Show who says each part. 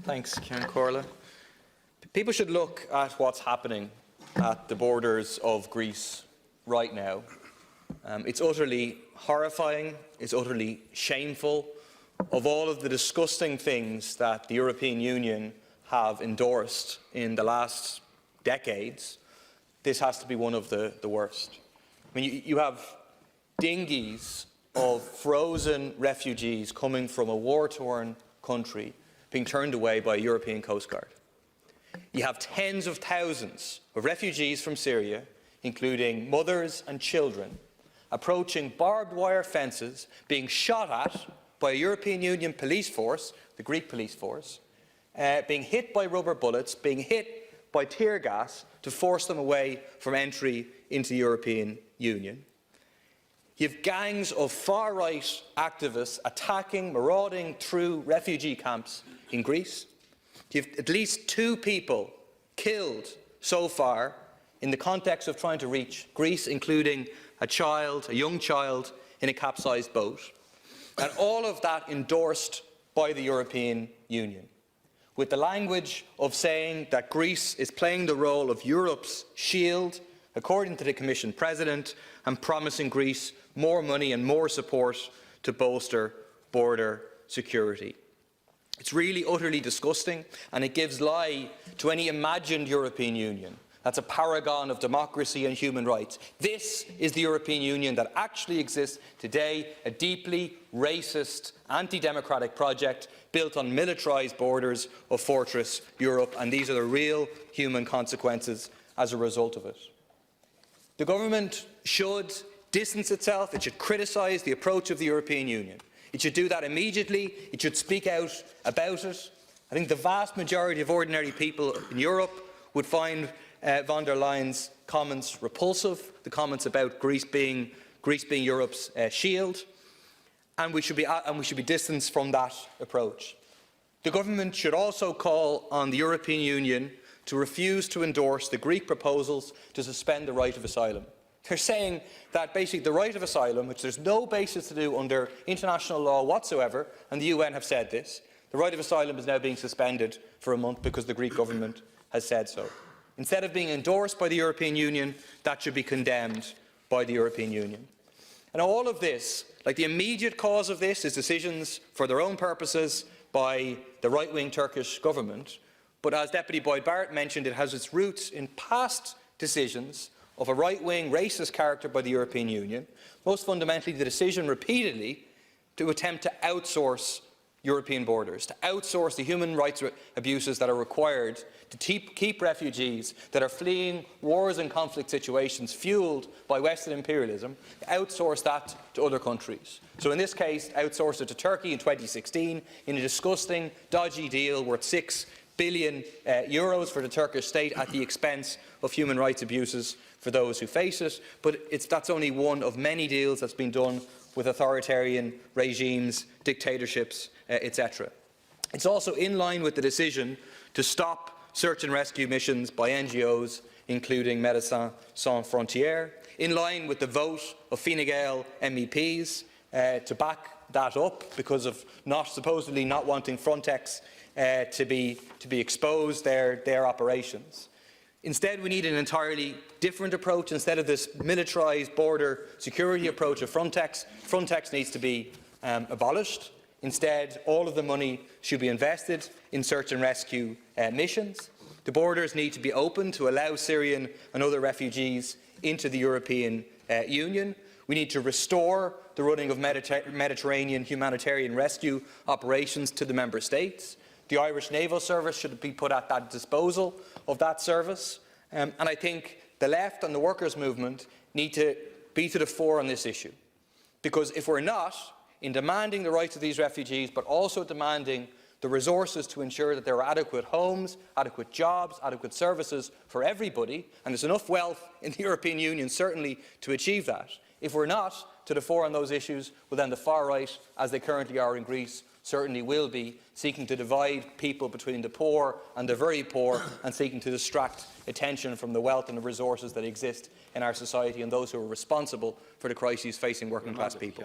Speaker 1: Thanks, Ciarán Comhairle. People should look at what's happening at the borders of Greece right now. It's utterly horrifying, it's utterly shameful. Of all of the disgusting things that the European Union have endorsed in the last decades, this has to be one of the worst. I mean, you have dinghies of frozen refugees coming from a war-torn country being turned away by a European Coast Guard. You have tens of thousands of refugees from Syria, including mothers and children, approaching barbed wire fences, being shot at by a European Union police force, the Greek police force, being hit by rubber bullets, being hit by tear gas to force them away from entry into the European Union. You have gangs of far-right activists attacking, marauding through refugee camps in Greece. You have at least 2 people killed so far in the context of trying to reach Greece, including a young child, in a capsized boat. And all of that endorsed by the European Union, with the language of saying that Greece is playing the role of Europe's shield, according to the Commission President, and promising Greece more money and more support to bolster border security. It's really utterly disgusting, and it gives lie to any imagined European Union that's a paragon of democracy and human rights. This is the European Union that actually exists today, a deeply racist, anti-democratic project built on militarised borders of Fortress Europe, and these are the real human consequences as a result of it. The government should distance itself, it should criticise the approach of the European Union. It should do that immediately, it should speak out about it. I think the vast majority of ordinary people in Europe would find von der Leyen's comments repulsive, the comments about Greece being Europe's shield, and we should be distanced from that approach. The government should also call on the European Union to refuse to endorse the Greek proposals to suspend the right of asylum. They're saying that basically the right of asylum, which there's no basis to do under international law whatsoever, and the UN have said this, the right of asylum is now being suspended for a month because the Greek government has said so. Instead of being endorsed by the European Union, that should be condemned by the European Union. And all of this, like the immediate cause of this, is decisions for their own purposes by the right-wing Turkish government. But as Deputy Boyd Barrett mentioned, it has its roots in past decisions of a right-wing racist character by the European Union, most fundamentally the decision repeatedly to attempt to outsource European borders, to outsource the human rights abuses that are required to keep refugees that are fleeing wars and conflict situations fuelled by Western imperialism, outsource that to other countries. So in this case, outsource it to Turkey in 2016 in a disgusting, dodgy deal worth €6 billion for the Turkish state at the expense of human rights abuses for those who face it. But that's only one of many deals that's been done with authoritarian regimes, dictatorships, etc. It's also in line with the decision to stop search and rescue missions by NGOs, including Médecins Sans Frontières, in line with the vote of Fine Gael MEPs to back that up because of supposedly not wanting Frontex to be exposed their operations. Instead, we need an entirely different approach. Instead of this militarised border security approach of Frontex, Frontex needs to be abolished. Instead, all of the money should be invested in search and rescue missions. The borders need to be open to allow Syrian and other refugees into the European Union. We need to restore the running of Mediterranean humanitarian rescue operations to the Member States. The Irish Naval Service should be put at that disposal of that service. And I think the left and the workers' movement need to be to the fore on this issue. Because if we're not, in demanding the rights of these refugees, but also demanding the resources to ensure that there are adequate homes, adequate jobs, adequate services for everybody, and there's enough wealth in the European Union certainly to achieve that. If we're not to the fore on those issues, well then the far right, as they currently are in Greece, certainly will be seeking to divide people between the poor and the very poor and seeking to distract attention from the wealth and the resources that exist in our society and those who are responsible for the crises facing working class people.